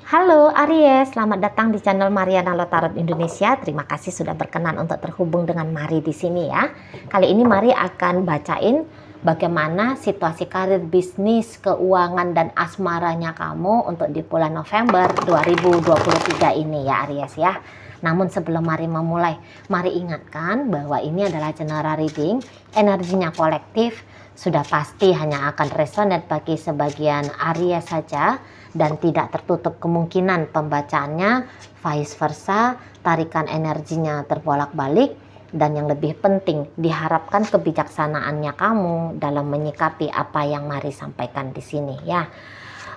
Halo Aries, selamat datang di channel Mariana Lotarot Indonesia. Terima kasih sudah berkenan untuk terhubung dengan Mari di sini ya. Kali ini Mari akan bacain bagaimana situasi karir, bisnis, keuangan, dan asmaranya kamu untuk di bulan November 2023 ini ya Aries ya. Namun sebelum Mari memulai, Mari ingatkan bahwa ini adalah general reading, energinya kolektif, sudah pasti hanya akan resonate bagi sebagian Aries saja dan tidak tertutup kemungkinan pembacaannya vice versa, tarikan energinya terbolak-balik, dan yang lebih penting diharapkan kebijaksanaannya kamu dalam menyikapi apa yang Mari sampaikan di sini ya.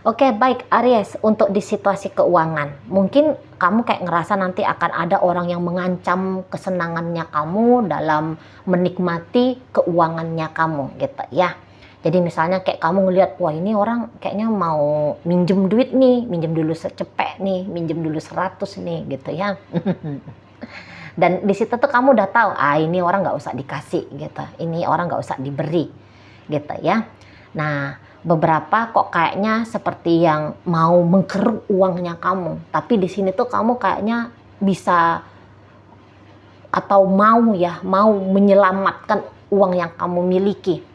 Oke, baik Aries, untuk di situasi keuangan, mungkin kamu kayak ngerasa nanti akan ada orang yang mengancam kesenangannya kamu dalam menikmati keuangannya kamu gitu ya. Jadi misalnya kayak kamu ngelihat, wah ini orang kayaknya mau minjem duit nih, minjem dulu secepek nih, minjem dulu 100 nih gitu ya. Dan di situ tuh kamu udah tahu, ini orang nggak usah dikasih gitu, ini orang nggak usah diberi gitu ya. Nah, beberapa kok kayaknya seperti yang mau mengkeruk uangnya kamu, tapi di sini tuh kamu kayaknya bisa atau mau menyelamatkan uang yang kamu miliki.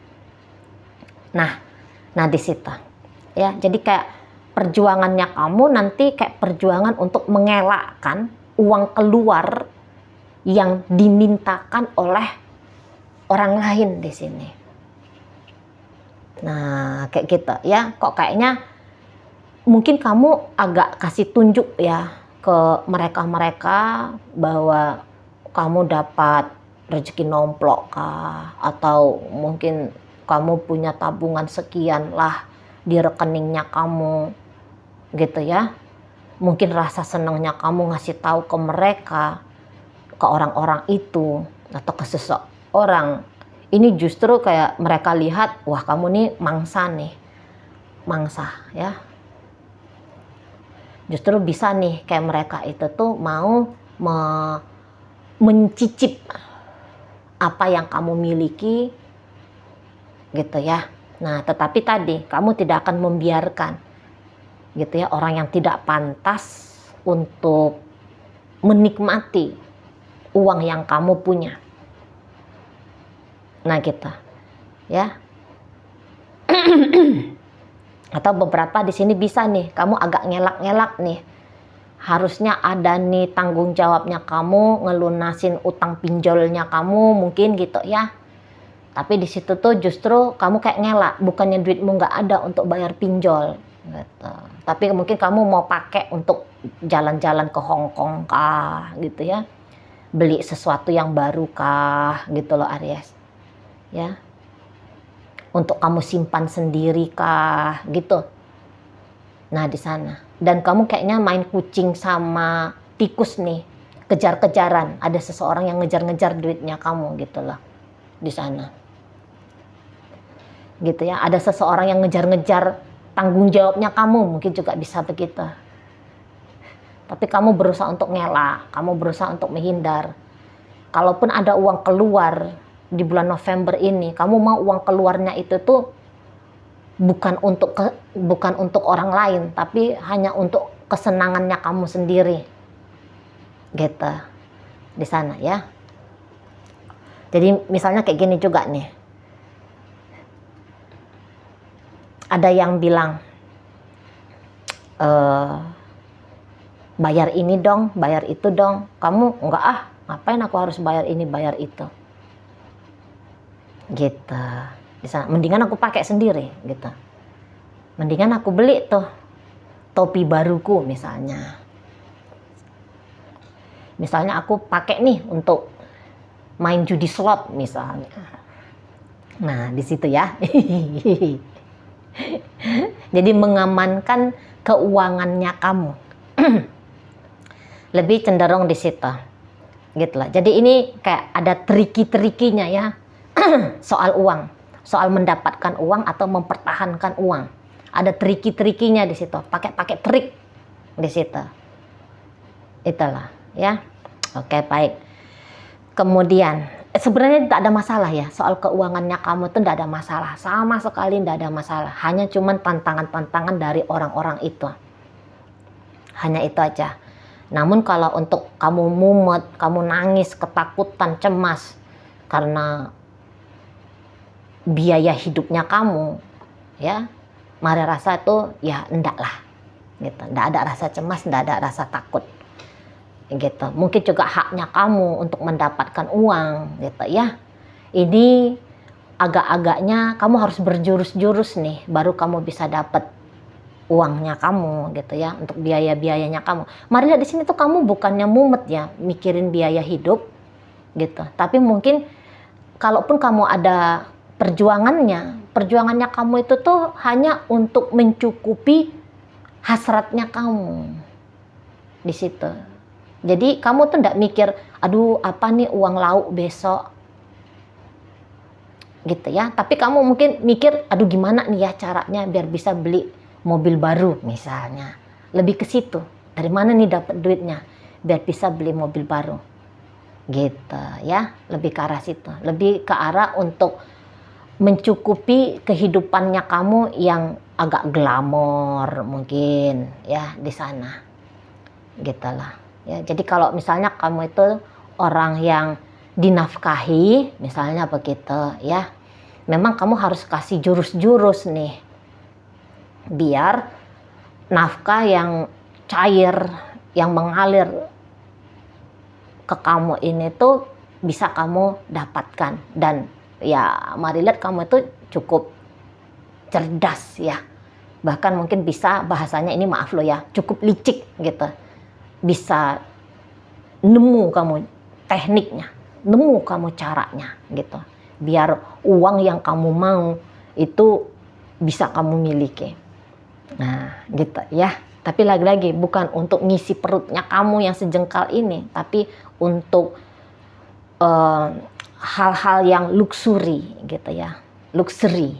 Nah di situ ya, jadi kayak perjuangannya kamu nanti kayak perjuangan untuk mengelakkan uang keluar yang dimintakan oleh orang lain di sini. Nah kayak gitu ya, kok kayaknya mungkin kamu agak kasih tunjuk ya ke mereka-mereka bahwa kamu dapat rezeki nomplok kah, atau mungkin kamu punya tabungan sekian lah di rekeningnya kamu gitu ya. Mungkin rasa senangnya kamu ngasih tahu ke mereka, ke orang-orang itu atau ke seseorang, ini justru kayak mereka lihat, wah kamu nih mangsa ya. Justru bisa nih kayak mereka itu tuh mau mencicip apa yang kamu miliki gitu ya. Nah, tetapi tadi kamu tidak akan membiarkan gitu ya orang yang tidak pantas untuk menikmati uang yang kamu punya. Nah, gitu. Ya. Atau beberapa di sini bisa nih, kamu agak ngelak-ngelak nih. Harusnya ada nih tanggung jawabnya kamu ngelunasin utang pinjolnya kamu mungkin gitu ya. Tapi di situ tuh justru kamu kayak ngelak, bukannya duitmu nggak ada untuk bayar pinjol, gitu. Tapi mungkin kamu mau pakai untuk jalan-jalan ke Hong Kong kah, gitu ya, beli sesuatu yang baru kah, gitu loh Aries, ya. Untuk kamu simpan sendiri kah, gitu. Nah di sana, dan kamu kayaknya main kucing sama tikus nih, kejar-kejaran. Ada seseorang yang ngejar-ngejar duitnya kamu, gitu loh, di sana. Gitu ya, ada seseorang yang ngejar-ngejar tanggung jawabnya kamu, mungkin juga bisa begitu. Tapi kamu berusaha untuk ngelak, kamu berusaha untuk menghindar. Kalaupun ada uang keluar di bulan November ini, kamu mau uang keluarnya itu tuh bukan untuk orang lain, tapi hanya untuk kesenangannya kamu sendiri. Gitu. Di sana ya. Jadi misalnya kayak gini juga nih. Ada yang bilang, bayar ini dong, bayar itu dong. Kamu enggak ngapain aku harus bayar ini, bayar itu. Gitu. Di sana, mendingan aku pakai sendiri gitu. Mendingan aku beli tuh topi baruku misalnya. Misalnya aku pakai nih untuk main judi slot misalnya. Nah, di situ ya. Jadi mengamankan keuangannya kamu. Lebih cenderung di situ. Gitu lah. Jadi ini kayak ada triki-trikinya ya. Soal uang, soal mendapatkan uang atau mempertahankan uang. Ada triki-trikinya di situ. Pakai trik di situ. Itulah ya. Oke, baik. Kemudian sebenarnya tidak ada masalah ya, soal keuangannya kamu tuh tidak ada masalah, sama sekali tidak ada masalah, hanya cuman tantangan-tantangan dari orang-orang itu. Hanya itu aja. Namun kalau untuk kamu mumet, kamu nangis, ketakutan, cemas karena biaya hidupnya kamu, ya, mari rasa itu ya enggak lah, gitu. Enggak ada rasa cemas, enggak ada rasa takut, gitu. Mungkin juga haknya kamu untuk mendapatkan uang, gitu ya. Ini agak-agaknya kamu harus berjurus-jurus nih, baru kamu bisa dapat uangnya kamu, gitu ya, untuk biaya-biayanya kamu. Mari lihat di sini tuh kamu bukannya mumet ya, mikirin biaya hidup, gitu. Tapi mungkin kalaupun kamu ada perjuangannya kamu itu tuh hanya untuk mencukupi hasratnya kamu di situ. Jadi kamu tuh nggak mikir, aduh apa nih uang lauk besok, gitu ya. Tapi kamu mungkin mikir, aduh gimana nih ya caranya biar bisa beli mobil baru misalnya. Lebih ke situ. Dari mana nih dapat duitnya biar bisa beli mobil baru. Gitu ya. Lebih ke arah situ. Lebih ke arah untuk mencukupi kehidupannya kamu yang agak glamor mungkin ya di sana. Gitulah. Ya, jadi kalau misalnya kamu itu orang yang dinafkahi, misalnya begitu ya. Memang kamu harus kasih jurus-jurus nih biar nafkah yang cair, yang mengalir ke kamu ini tuh bisa kamu dapatkan. Dan ya mari lihat kamu itu cukup cerdas ya, bahkan mungkin bisa bahasanya ini maaf loh ya, cukup licik gitu, bisa nemu kamu tekniknya, nemu kamu caranya gitu, biar uang yang kamu mau itu bisa kamu miliki. Nah, gitu ya. Tapi lagi-lagi bukan untuk ngisi perutnya kamu yang sejengkal ini, tapi untuk hal-hal yang luxury gitu ya. Luxury.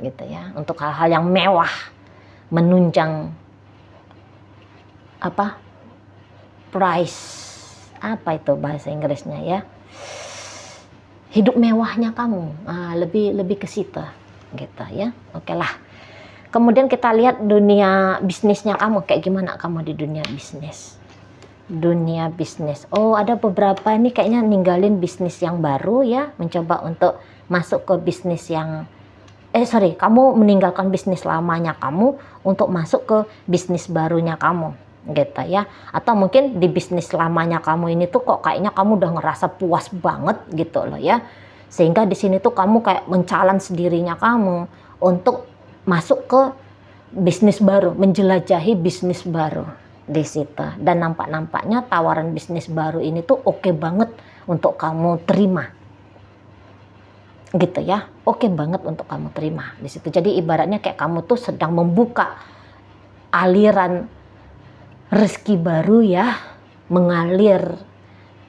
Gitu ya. Untuk hal-hal yang mewah, menunjang price. Apa itu bahasa Inggrisnya ya? Hidup mewahnya kamu. Lebih ke situ gitu ya. Oke lah. Kemudian kita lihat dunia bisnisnya kamu, kayak gimana kamu di dunia bisnis. Dunia bisnis. Oh, ada beberapa ini kayaknya ninggalin bisnis yang baru ya, mencoba untuk masuk ke bisnis yang kamu meninggalkan bisnis lamanya kamu untuk masuk ke bisnis barunya kamu, gitu ya. Atau mungkin di bisnis lamanya kamu ini tuh kok kayaknya kamu udah ngerasa puas banget gitu loh ya. Sehingga di sini tuh kamu kayak men-challenge dirinya kamu untuk masuk ke bisnis baru, menjelajahi bisnis baru di situ. Dan nampaknya tawaran bisnis baru ini tuh oke banget untuk kamu terima. Gitu ya. Oke banget untuk kamu terima di situ. Jadi ibaratnya kayak kamu tuh sedang membuka aliran rezeki baru ya, mengalir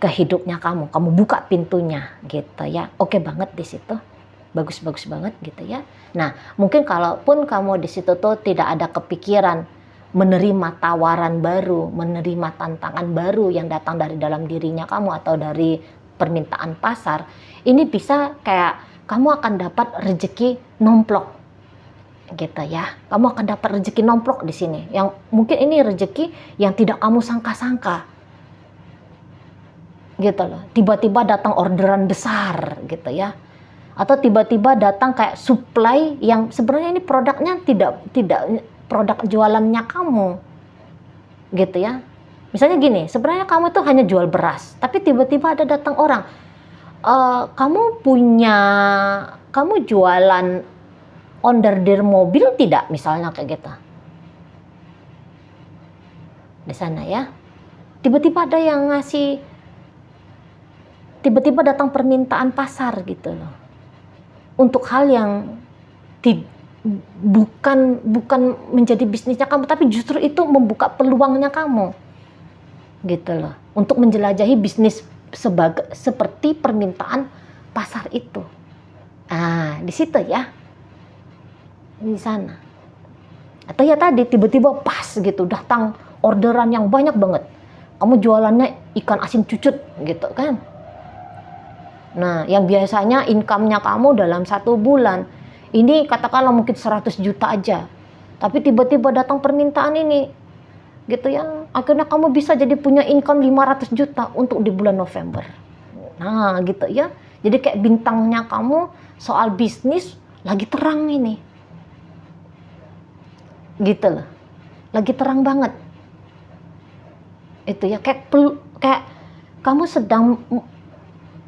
ke hidupnya kamu. Kamu buka pintunya gitu ya. Oke banget di situ. Bagus banget gitu ya. Nah, mungkin kalaupun kamu di situ tuh tidak ada kepikiran menerima tawaran baru, menerima tantangan baru yang datang dari dalam dirinya kamu atau dari permintaan pasar, ini bisa kayak kamu akan dapat rezeki nomplok. Gitu ya. Kamu akan dapat rezeki nomplok di sini. Yang mungkin ini rezeki yang tidak kamu sangka-sangka. Gitu loh. Tiba-tiba datang orderan besar gitu ya. Atau tiba-tiba datang kayak supply yang sebenarnya ini produknya tidak produk jualannya kamu, gitu ya. Misalnya gini, sebenarnya kamu itu hanya jual beras, tapi tiba-tiba ada datang orang, kamu jualan onderdil mobil tidak, misalnya kayak gitu. Di sana ya, tiba-tiba ada yang ngasih, tiba-tiba datang permintaan pasar gitu loh. Untuk hal yang bukan menjadi bisnisnya kamu, tapi justru itu membuka peluangnya kamu, gitu loh, untuk menjelajahi bisnis seperti permintaan pasar itu. Di situ ya, di sana. Atau ya tadi tiba-tiba pas gitu datang orderan yang banyak banget. Kamu jualannya ikan asin cucut gitu kan. Nah, yang biasanya income-nya kamu dalam 1 bulan, ini katakanlah mungkin 100 juta aja. Tapi tiba-tiba datang permintaan ini gitu ya. Akhirnya kamu bisa jadi punya income 500 juta untuk di bulan November. Nah gitu ya. Jadi kayak bintangnya kamu soal bisnis lagi terang ini. Gitu loh. Lagi terang banget. Itu ya kayak kamu sedang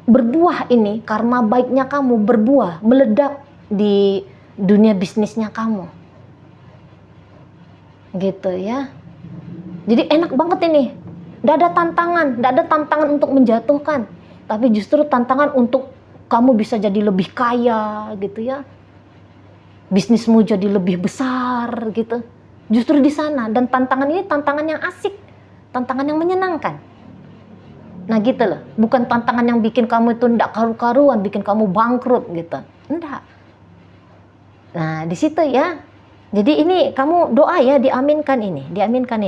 berbuah ini, karma baiknya kamu berbuah, meledak di dunia bisnisnya kamu. Gitu ya. Jadi enak banget ini. Nggak ada tantangan untuk menjatuhkan. Tapi justru tantangan untuk kamu bisa jadi lebih kaya gitu ya. Bisnismu jadi lebih besar gitu. Justru di sana. Dan tantangan ini tantangan yang asik. Tantangan yang menyenangkan. Nah gitu loh. Bukan tantangan yang bikin kamu itu nggak karu-karuan, bikin kamu bangkrut gitu. Enggak. Nah di situ ya. Jadi ini kamu doa ya, diaminkan ini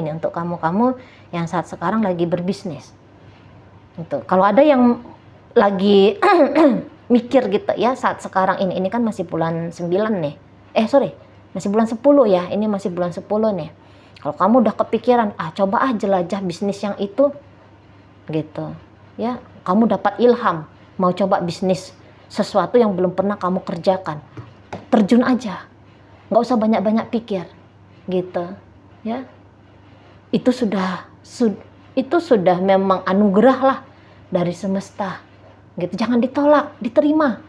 untuk kamu yang saat sekarang lagi berbisnis. Gitu. Kalau ada yang lagi mikir gitu ya saat sekarang ini kan masih bulan 9 nih. Masih bulan 10 ya. Ini masih bulan 10 nih. Kalau kamu udah kepikiran, coba jelajah bisnis yang itu gitu. Ya, kamu dapat ilham mau coba bisnis sesuatu yang belum pernah kamu kerjakan. Terjun aja. Nggak usah banyak-banyak pikir gitu ya. Itu sudah memang anugerah lah dari semesta gitu. Jangan ditolak, diterima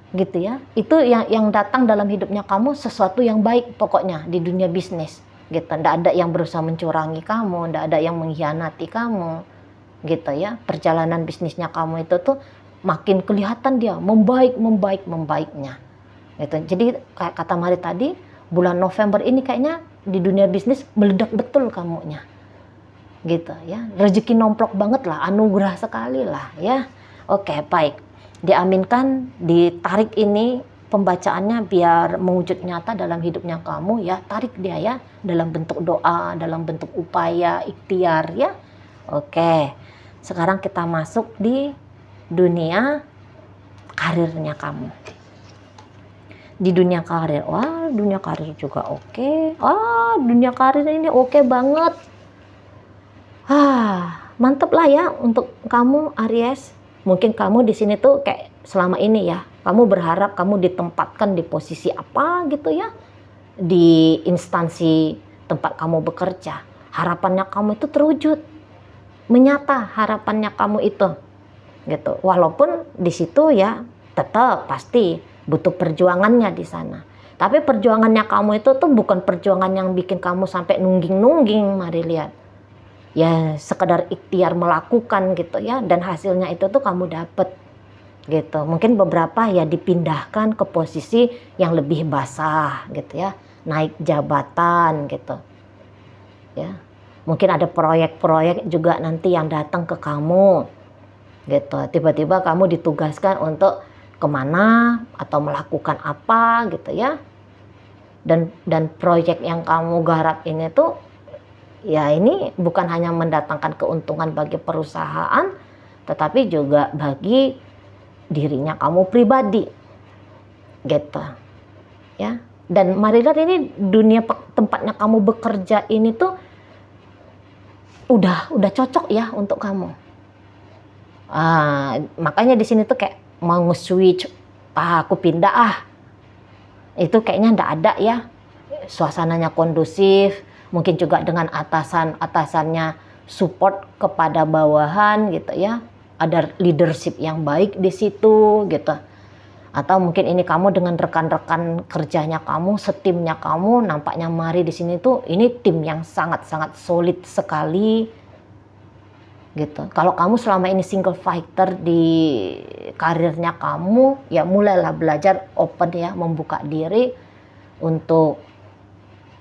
gitu ya. Itu yang datang dalam hidupnya kamu sesuatu yang baik pokoknya di dunia bisnis gitu. Nggak ada yang berusaha mencurangi kamu, nggak ada yang mengkhianati kamu gitu ya. Perjalanan bisnisnya kamu itu tuh makin kelihatan dia membaiknya gitu. Jadi kayak kata Mari tadi, bulan November ini kayaknya di dunia bisnis meledak betul kamunya. Gitu ya. Rezeki nomplok banget lah, anugerah sekali lah ya. Oke, baik. Diaminkan, ditarik ini pembacaannya biar mewujud nyata dalam hidupnya kamu ya. Tarik dia ya dalam bentuk doa, dalam bentuk upaya, ikhtiar ya. Oke. Sekarang kita masuk di dunia karirnya kamu. Di dunia karir, dunia karir juga oke. Dunia karir ini oke banget. Mantep lah ya untuk kamu Aries. Mungkin kamu di sini tuh kayak selama ini ya, kamu berharap kamu ditempatkan di posisi apa gitu ya, di instansi tempat kamu bekerja. Harapannya kamu itu terwujud, menyata harapannya kamu itu, gitu. Walaupun di situ ya tetap pasti butuh perjuangannya di sana. Tapi perjuangannya kamu itu tuh bukan perjuangan yang bikin kamu sampai nungging-nungging, Mari lihat. Ya sekedar ikhtiar melakukan gitu ya, dan hasilnya itu tuh kamu dapet gitu. Mungkin beberapa ya dipindahkan ke posisi yang lebih basah gitu ya, naik jabatan gitu ya. Mungkin ada proyek-proyek juga nanti yang datang ke kamu gitu. Tiba-tiba kamu ditugaskan untuk kemana atau melakukan apa gitu ya, dan proyek yang kamu garap ini tuh ya ini bukan hanya mendatangkan keuntungan bagi perusahaan, tetapi juga bagi dirinya kamu pribadi gitu ya. Dan Mari lihat ini dunia tempatnya kamu bekerja ini tuh udah cocok ya untuk kamu. Makanya di sini tuh kayak mau nge-switch, aku pindah itu kayaknya ndak ada ya. Suasananya kondusif, mungkin juga dengan atasannya support kepada bawahan gitu ya. Ada leadership yang baik di situ gitu. Atau mungkin ini kamu dengan rekan-rekan kerjanya kamu, setimnya kamu, nampaknya Mari di sini tuh ini tim yang sangat-sangat solid sekali. Gitu. Kalau kamu selama ini single fighter di karirnya kamu, ya mulailah belajar open ya, membuka diri untuk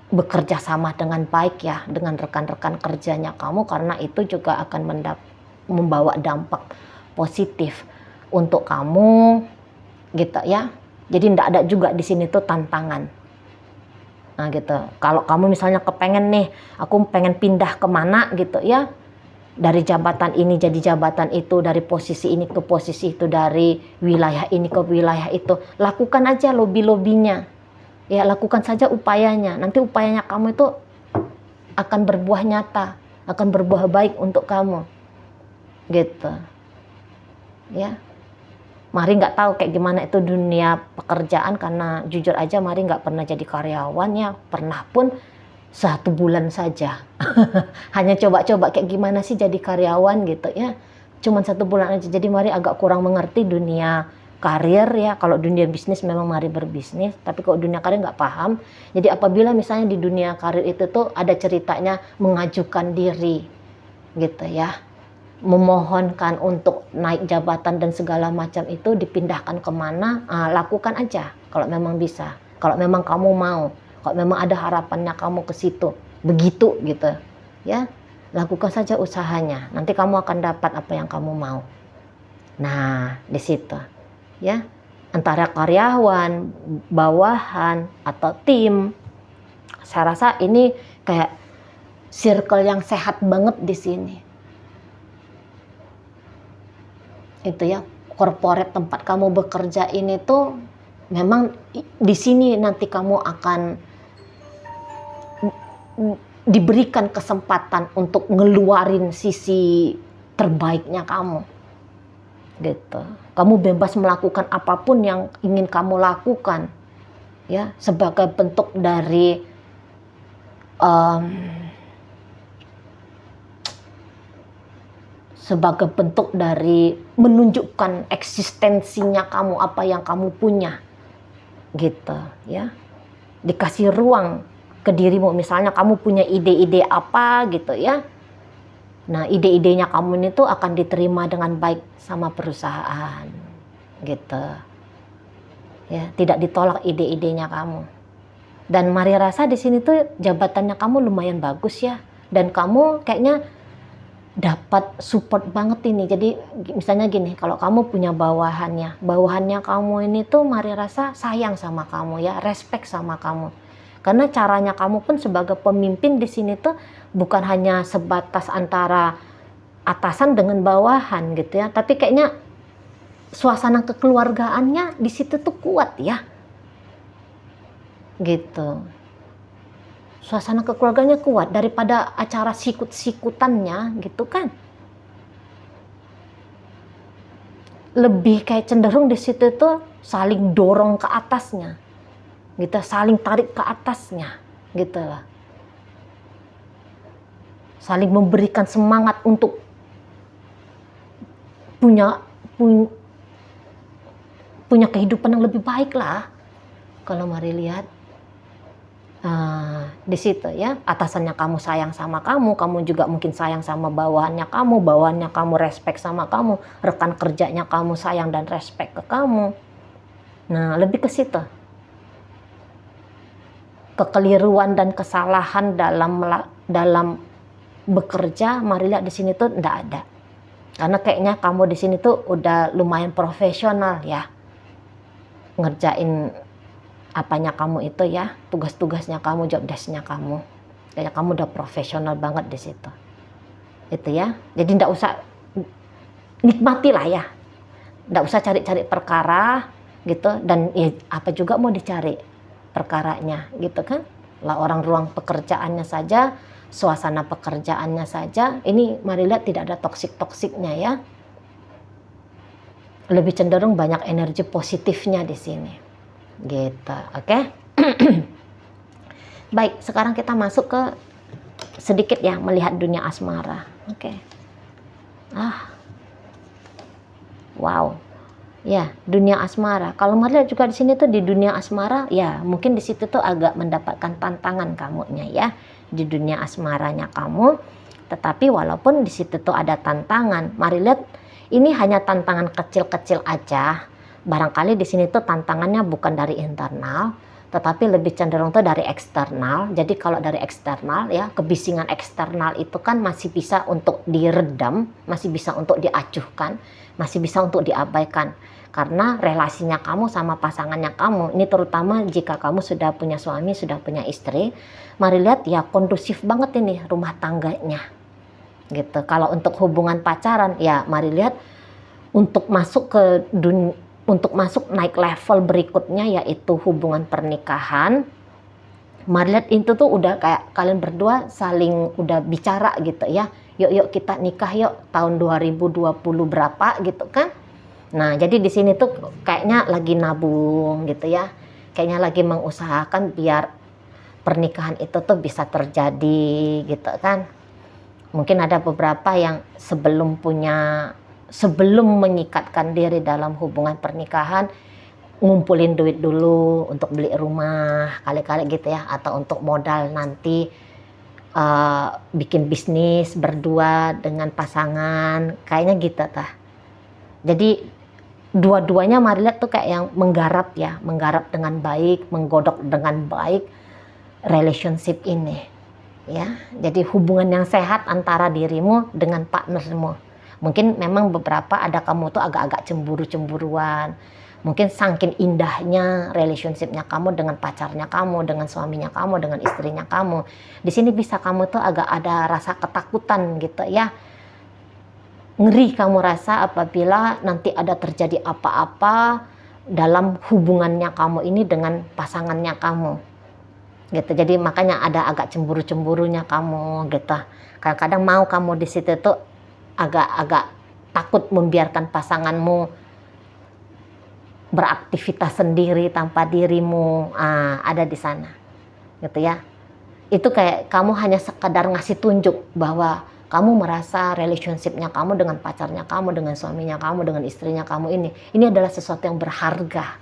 bekerja sama dengan baik ya dengan rekan-rekan kerjanya kamu, karena itu juga akan membawa dampak positif untuk kamu gitu ya. Jadi ndak ada juga di sini tuh tantangan. Nah gitu. Kalau kamu misalnya kepengen nih, aku pengen pindah kemana gitu ya, dari jabatan ini jadi jabatan itu, dari posisi ini ke posisi itu, dari wilayah ini ke wilayah itu, lakukan aja lobby-lobbynya ya, lakukan saja upayanya. Nanti upayanya kamu itu akan berbuah nyata, akan berbuah baik untuk kamu, gitu. Ya, Mari nggak tahu kayak gimana itu dunia pekerjaan, karena jujur aja Mari nggak pernah jadi karyawan ya, pernah pun 1 bulan saja. Hanya coba-coba kayak gimana sih jadi karyawan gitu ya. Cuman 1 bulan aja. Jadi Mari agak kurang mengerti dunia karir ya. Kalau dunia bisnis memang Mari berbisnis, tapi kalau dunia karir nggak paham. Jadi apabila misalnya di dunia karir itu tuh ada ceritanya mengajukan diri gitu ya, memohonkan untuk naik jabatan dan segala macam itu dipindahkan kemana, lakukan aja kalau memang bisa, kalau memang kamu mau, kalau memang ada harapannya kamu ke situ, begitu gitu ya, lakukan saja usahanya, nanti kamu akan dapat apa yang kamu mau. Nah di situ ya, antara karyawan, bawahan atau tim, saya rasa ini kayak circle yang sehat banget di sini. Itu ya, corporate tempat kamu bekerja ini tuh memang di sini nanti kamu akan diberikan kesempatan untuk ngeluarin sisi terbaiknya kamu gitu. Kamu bebas melakukan apapun yang ingin kamu lakukan ya, sebagai bentuk dari menunjukkan eksistensinya kamu, apa yang kamu punya gitu ya. Dikasih ruang ke dirimu, misalnya kamu punya ide-ide apa gitu ya. Nah ide-idenya kamu ini tuh akan diterima dengan baik sama perusahaan gitu ya, tidak ditolak ide-idenya kamu. Dan Mari rasa di sini tuh jabatannya kamu lumayan bagus ya, dan kamu kayaknya dapat support banget ini. Jadi misalnya gini, kalau kamu punya bawahannya kamu ini tuh Mari rasa sayang sama kamu ya, respect sama kamu. Karena caranya kamu pun sebagai pemimpin di sini tuh bukan hanya sebatas antara atasan dengan bawahan gitu ya, tapi kayaknya suasana kekeluargaannya di situ tuh kuat ya. Gitu. Suasana kekeluarganya kuat daripada acara sikut-sikutannya gitu kan. Lebih kayak cenderung di situ tuh saling dorong ke atasnya. Gitu, saling tarik ke atasnya gitu lah. Saling memberikan semangat untuk punya kehidupan yang lebih baik lah. Kalau Mari lihat di situ ya, atasannya kamu sayang sama kamu, kamu juga mungkin sayang sama bawahannya kamu respect sama kamu, rekan kerjanya kamu sayang dan respect ke kamu. Nah lebih ke situ. Kekeliruan dan kesalahan dalam bekerja, Mari lihat di sini tuh enggak ada. Karena kayaknya kamu di sini tuh udah lumayan profesional ya, ngerjain apanya kamu itu ya, tugas-tugasnya kamu, job desk-nya kamu. Kayaknya kamu udah profesional banget di situ. Itu ya. Jadi enggak usah, nikmatilah ya. Enggak usah cari-cari perkara gitu, dan ya, apa juga mau dicari perkaranya gitu kan. Lah orang ruang pekerjaannya saja, suasana pekerjaannya saja, ini Mari lihat tidak ada toksik-toksiknya ya. Lebih cenderung banyak energi positifnya di sini. Gitu, oke? Baik, sekarang kita masuk ke sedikit ya melihat dunia asmara. Oke. Wow. Ya, dunia asmara. Kalau Mari lihat juga di sini tuh di dunia asmara, ya mungkin di situ tuh agak mendapatkan tantangan kamunya ya, di dunia asmaranya kamu. Tetapi walaupun di situ tuh ada tantangan, Mari lihat ini hanya tantangan kecil-kecil aja. Barangkali di sini tuh tantangannya bukan dari internal, tetapi lebih cenderung tuh dari eksternal. Jadi kalau dari eksternal ya, kebisingan eksternal itu kan masih bisa untuk diredam, masih bisa untuk diacuhkan, masih bisa untuk diabaikan. Karena relasinya kamu sama pasangannya kamu, ini terutama jika kamu sudah punya suami, sudah punya istri, Mari lihat ya kondusif banget ini rumah tangganya. Gitu. Kalau untuk hubungan pacaran ya Mari lihat untuk masuk ke naik level berikutnya, yaitu hubungan pernikahan, Mari lihat itu tuh udah kayak kalian berdua saling udah bicara gitu ya. Yuk kita nikah yuk tahun 2020 berapa gitu kan. Nah, jadi di sini tuh kayaknya lagi nabung gitu ya. Kayaknya lagi mengusahakan biar pernikahan itu tuh bisa terjadi gitu kan. Mungkin ada beberapa yang sebelum mengikatkan diri dalam hubungan pernikahan, ngumpulin duit dulu untuk beli rumah kali-kali gitu ya, atau untuk modal nanti bikin bisnis berdua dengan pasangan, kayaknya gitu tah. Jadi dua-duanya mari lihat tuh kayak yang menggarap dengan baik, menggodok dengan baik relationship ini ya. Jadi hubungan yang sehat antara dirimu dengan partnermu. Mungkin memang beberapa ada kamu tuh agak-agak cemburu-cemburuan. Mungkin saking indahnya relationshipnya kamu dengan pacarnya kamu, dengan suaminya kamu, dengan istrinya kamu. Di sini bisa kamu tuh agak ada rasa ketakutan gitu ya. Ngeri kamu rasa apabila nanti ada terjadi apa-apa dalam hubungannya kamu ini dengan pasangannya kamu. Gitu. Jadi makanya ada agak cemburu-cemburunya kamu gitu. Kadang-kadang mau kamu di situ tuh agak-agak takut membiarkan pasanganmu beraktivitas sendiri tanpa dirimu, ada di sana gitu ya. Itu kayak kamu hanya sekadar ngasih tunjuk bahwa kamu merasa relationshipnya kamu dengan pacarnya kamu, dengan suaminya kamu, dengan istrinya kamu ini adalah sesuatu yang berharga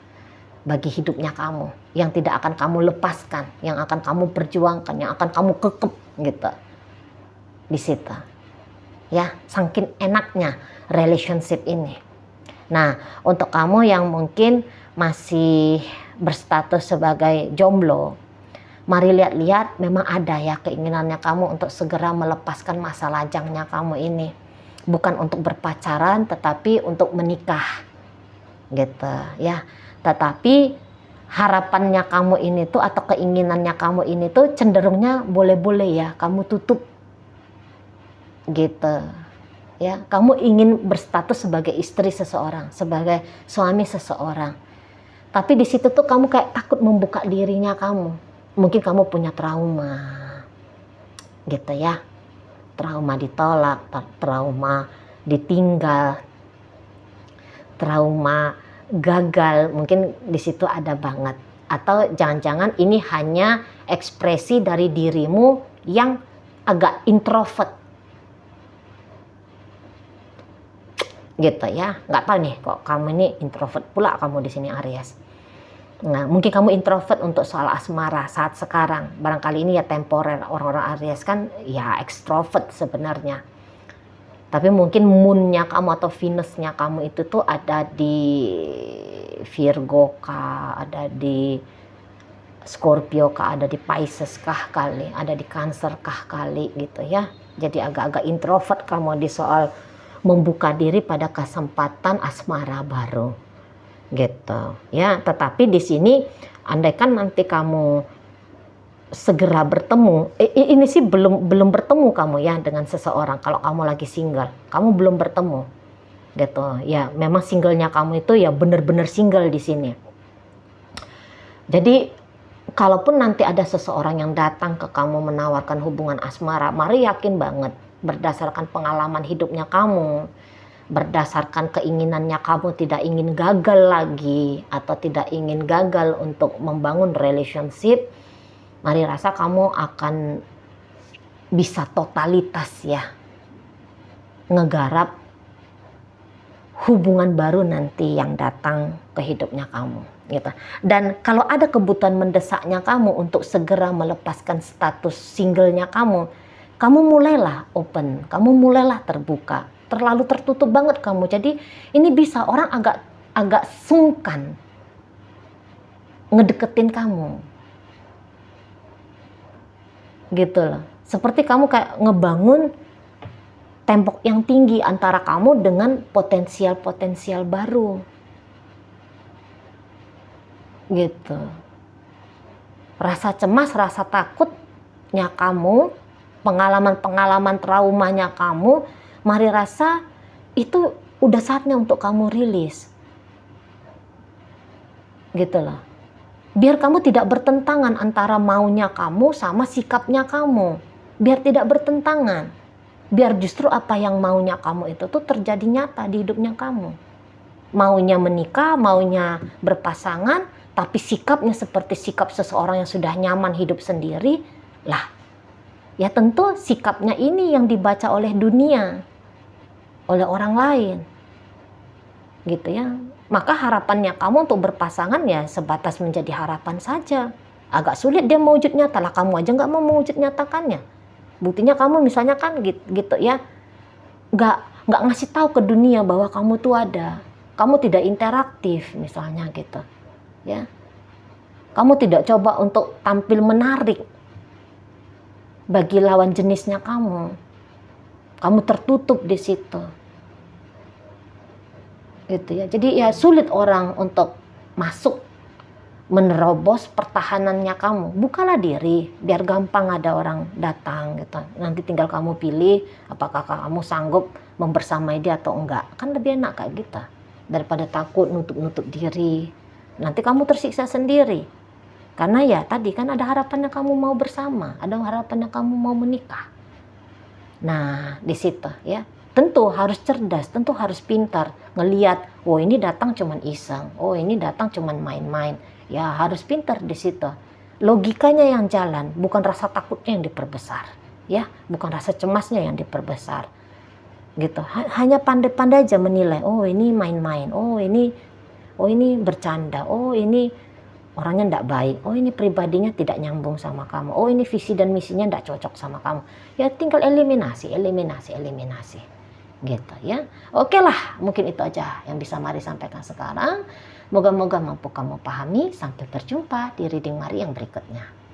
bagi hidupnya kamu, yang tidak akan kamu lepaskan, yang akan kamu perjuangkan, yang akan kamu kekep gitu di situ ya. Saking enaknya relationship ini. Nah, untuk kamu yang mungkin masih berstatus sebagai jomblo, mari lihat-lihat, memang ada ya keinginannya kamu untuk segera melepaskan masa lajangnya kamu ini. Bukan untuk berpacaran, tetapi untuk menikah gitu ya. Tetapi harapannya kamu ini tuh atau keinginannya kamu ini tuh cenderungnya boleh-boleh ya kamu tutup gitu ya. Kamu ingin berstatus sebagai istri seseorang, sebagai suami seseorang, tapi di situ tuh kamu kayak takut membuka dirinya kamu. Mungkin kamu punya trauma gitu ya, trauma ditolak, trauma ditinggal, trauma gagal, mungkin di situ ada banget. Atau jangan-jangan ini hanya ekspresi dari dirimu yang agak introvert gitu ya. Nggak tahu nih kok kamu ini introvert pula kamu di sini Aries. Nah, mungkin kamu introvert untuk soal asmara saat sekarang. Barangkali ini ya temporer. Orang-orang Aries kan ya ekstrovert sebenarnya. Tapi mungkin moonnya kamu atau Venusnya kamu itu tuh ada di Virgo kah, ada di Scorpio kah, ada di Pisces kah kali, ada di Cancer kah kali gitu ya. Jadi agak-agak introvert kamu di soal membuka diri pada kesempatan asmara baru gitu ya. Tetapi di sini andaikan nanti kamu segera bertemu, ini sih belum bertemu kamu ya dengan seseorang. Kalau kamu lagi single, kamu belum bertemu gitu ya. Memang singlenya kamu itu ya benar-benar single di sini. Jadi kalaupun nanti ada seseorang yang datang ke kamu menawarkan hubungan asmara, mari yakin banget berdasarkan pengalaman hidupnya kamu, berdasarkan keinginannya kamu tidak ingin gagal lagi atau tidak ingin gagal untuk membangun relationship, mari rasa kamu akan bisa totalitas ya ngegarap hubungan baru nanti yang datang ke hidupnya kamu gitu. Dan kalau ada kebutuhan mendesaknya kamu untuk segera melepaskan status singlenya kamu mulailah open, kamu mulailah terbuka. Terlalu tertutup banget kamu, jadi ini bisa orang agak sungkan ngedeketin kamu gitu loh. Seperti kamu kayak ngebangun tembok yang tinggi antara kamu dengan potensial baru gitu. Rasa cemas, rasa takutnya kamu, pengalaman traumanya kamu, mari rasa itu udah saatnya untuk kamu rilis gitu loh. Biar kamu tidak bertentangan antara maunya kamu sama sikapnya kamu. Biar tidak bertentangan. Biar justru apa yang maunya kamu itu tuh terjadi nyata di hidupnya kamu. Maunya menikah, maunya berpasangan, tapi sikapnya seperti sikap seseorang yang sudah nyaman hidup sendiri. Lah, ya tentu sikapnya ini yang dibaca oleh dunia, oleh orang lain. Gitu ya. Maka harapannya kamu untuk berpasangan ya sebatas menjadi harapan saja. Agak sulit dia mewujud nyata lah, kamu aja nggak mau mewujud nyatakannya. Buktinya kamu misalnya kan gitu ya, nggak ngasih tahu ke dunia bahwa kamu tuh ada. Kamu tidak interaktif misalnya gitu, ya. Kamu tidak coba untuk tampil menarik bagi lawan jenisnya kamu. Kamu tertutup di situ. Gitu ya. Jadi ya sulit orang untuk masuk menerobos pertahanannya kamu. Bukalah diri biar gampang ada orang datang gitu. Nanti tinggal kamu pilih apakah kamu sanggup membersamai dia atau enggak. Kan lebih enak kayak gitu daripada takut nutup-nutup diri. Nanti kamu tersiksa sendiri. Karena ya tadi kan ada harapannya kamu mau bersama, ada harapannya kamu mau menikah. Nah, di situ ya. Tentu harus cerdas, tentu harus pintar ngelihat, oh ini datang cuman iseng, oh ini datang cuman main-main. Ya harus pintar di situ. Logikanya yang jalan, bukan rasa takutnya yang diperbesar, ya, bukan rasa cemasnya yang diperbesar. Gitu. Hanya pandai-pandai aja menilai, oh ini main-main, oh ini bercanda, oh ini orangnya tidak baik, oh ini pribadinya tidak nyambung sama kamu, oh ini visi dan misinya tidak cocok sama kamu. Ya tinggal eliminasi gitu ya. Oke lah, mungkin itu aja yang bisa Mari sampaikan sekarang. Moga-moga mampu kamu pahami. Sampai berjumpa di reading Mari yang berikutnya.